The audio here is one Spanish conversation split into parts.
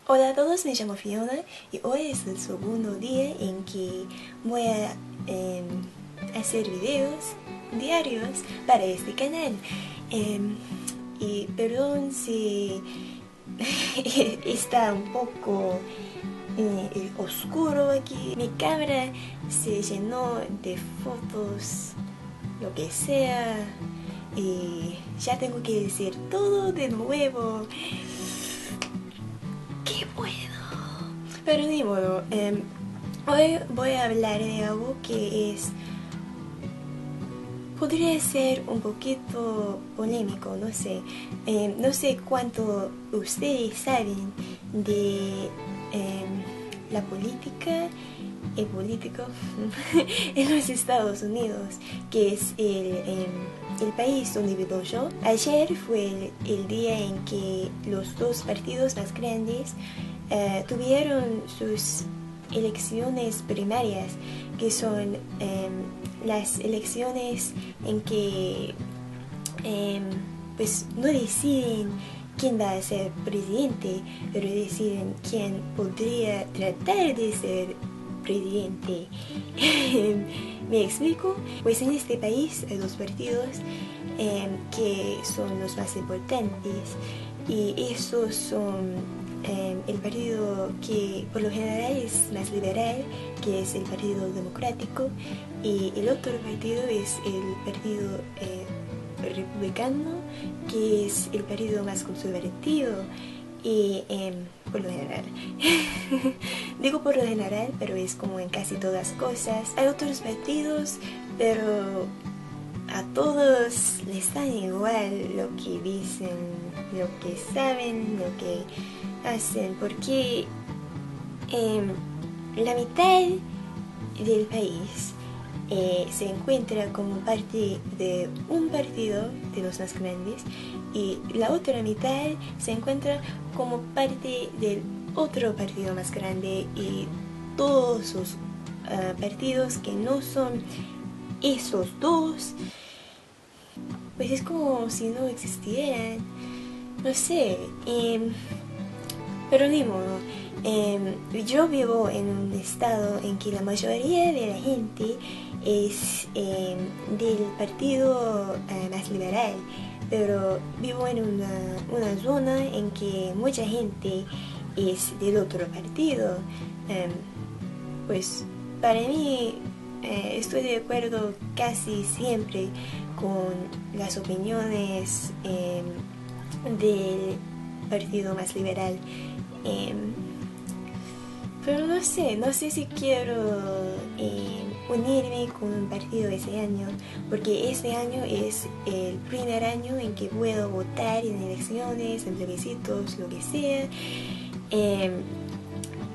Hola a todos, me llamo Fiona y hoy es el segundo día en que voy a hacer videos diarios para este canal. Y perdón si está un poco oscuro aquí. Mi cámara se llenó de fotos, lo que sea, y ya tengo que decir todo de nuevo. ¡Qué bueno! Pero ni modo, hoy voy a hablar de algo que podría ser un poquito polémico, no sé. No sé cuánto ustedes saben de la política, el político en los Estados Unidos, que es el país donde vivo yo. Ayer fue el día en que los dos partidos más grandes tuvieron sus elecciones primarias, que son las elecciones en que pues no deciden quién va a ser presidente, pero deciden quién podría tratar de ser presidente. ¿Me explico? Pues en este país hay dos partidos que son los más importantes, y esos son el partido que por lo general es más liberal, que es el Partido Democrático, y el otro partido es el Partido Republicano, que es el partido más conservativo. Y por lo general digo por lo general, pero es como en casi todas cosas. Hay otros partidos, pero a todos les da igual lo que dicen, lo que saben, lo que hacen, porque la mitad del país se encuentra como parte de un partido de los más grandes, y la otra mitad se encuentra como parte del otro partido más grande, y todos los partidos que no son esos dos, pues es como si no existieran, no sé. Pero ni modo. Yo vivo en un estado en que la mayoría de la gente es del partido más liberal, pero vivo en una zona en que mucha gente es del otro partido. Pues para mí estoy de acuerdo casi siempre con las opiniones del partido más liberal. Pero no sé si quiero unirme con un partido ese año, porque ese año es el primer año en que puedo votar en elecciones, en plebiscitos, lo que sea,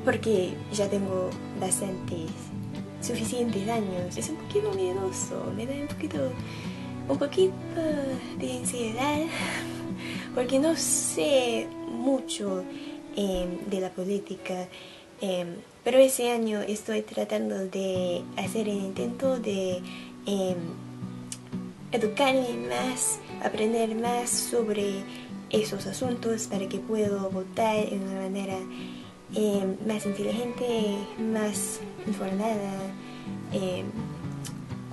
porque ya tengo suficientes años. Es un poquito miedoso, me da un poquito de ansiedad, porque no sé mucho de la política, pero ese año estoy tratando de hacer el intento de educarme más, aprender más sobre esos asuntos, para que pueda votar de una manera más inteligente, más informada,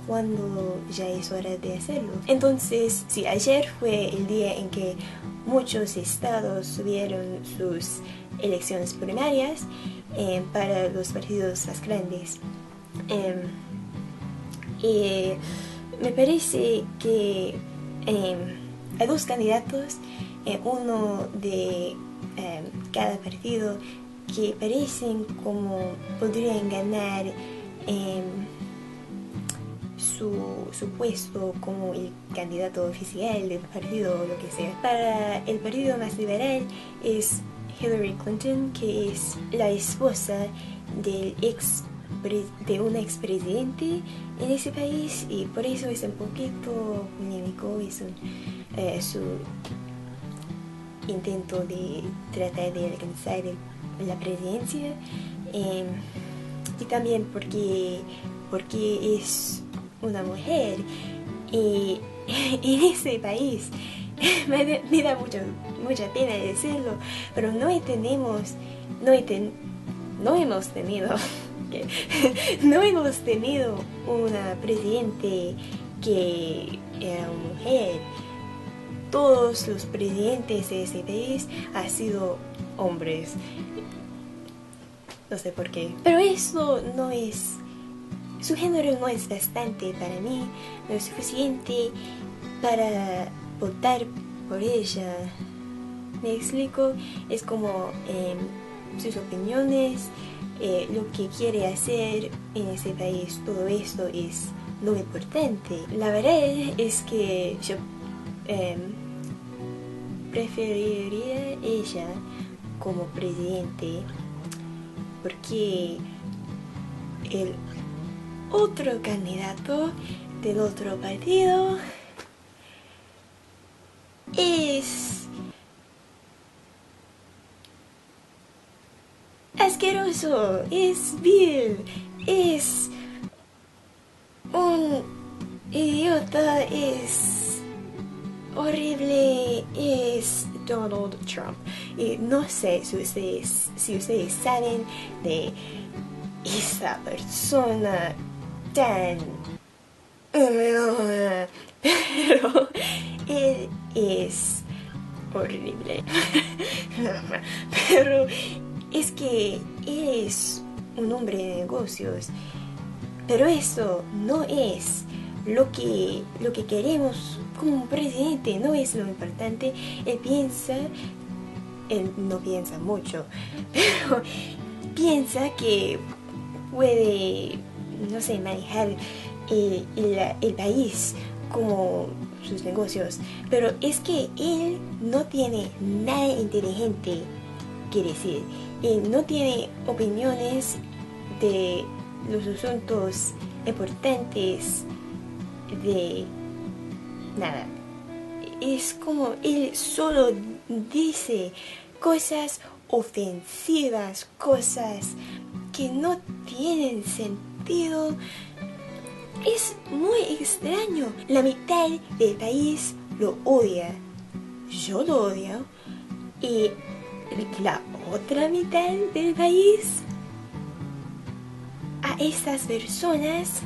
cuando ya es hora de hacerlo. Entonces, sí, ayer fue el día en que muchos estados tuvieron sus elecciones primarias para los partidos más grandes. Y me parece que hay dos candidatos, uno de cada partido, que parecen como podrían ganar su puesto como el candidato oficial del partido o lo que sea. Para el partido más liberal es Hillary Clinton, que es la esposa de un expresidente en ese país, y por eso es un poquito polémico. Es su intento de tratar de alcanzar la presidencia, y también porque es una mujer, y en ese país me da mucha pena decirlo, pero no hemos tenido que no hemos tenido una presidente que era una mujer. Todos los presidentes de ese país han sido hombres. No sé por qué. Pero eso no es... Su género no es bastante para mí, no es suficiente para votar por ella. ¿Me explico? Es como sus opiniones, lo que quiere hacer en ese país, todo esto es lo importante. La verdad es que yo preferiría ella como presidente porque el otro candidato del otro partido es asqueroso, es vil, es un idiota, es horrible, es Donald Trump. Y no sé si ustedes saben de esa persona tan... pero él es horrible. Pero es que él es un hombre de negocios. Pero eso no es lo que queremos como un presidente, no es lo importante. Él no piensa mucho, pero piensa que puede, no sé, manejar el país como sus negocios. Pero es que él no tiene nada inteligente que decir. Él no tiene opiniones de los asuntos importantes de nada. Es como él solo dice cosas ofensivas, cosas que no tienen sentido. Es muy extraño. La mitad del país lo odia. Yo lo odio. Y la otra mitad del país, a estas personas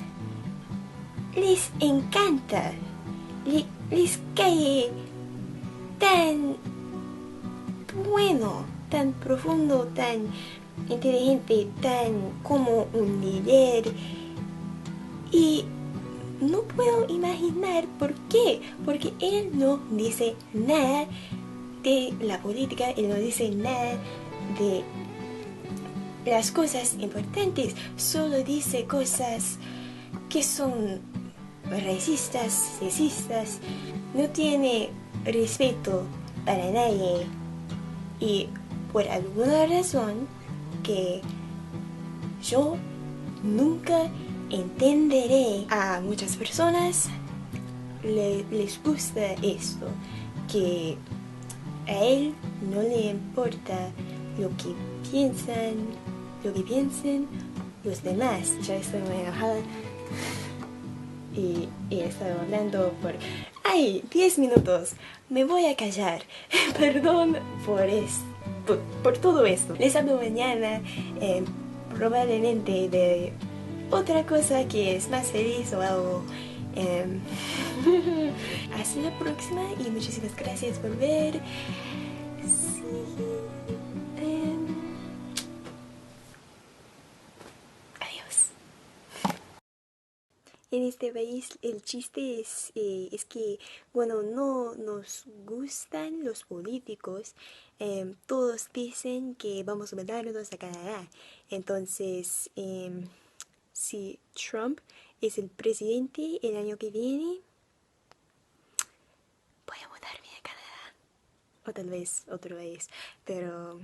les encanta. Les cae tan bueno, tan profundo, tan inteligente, tan como un líder. Y no puedo imaginar por qué, porque él no dice nada de la política, él no dice nada de las cosas importantes, solo dice cosas que son racistas, sexistas, no tiene respeto para nadie. Y por alguna razón que yo nunca entenderé, a muchas personas les gusta esto, que a él no le importa lo que piensen los demás. Ya estoy muy enojada y he estado hablando por 10 minutos. Me voy a callar. Perdón por todo esto. Les hablo mañana, probablemente de otra cosa que es más feliz o algo. Hasta la próxima y muchísimas gracias por ver. Sí, adiós. En este país el chiste es que, bueno, no nos gustan los políticos. Todos dicen que vamos a mudarnos a Canadá. Entonces, si Trump es el presidente el año que viene, voy a mudarme a Canadá. O tal vez otro país. Pero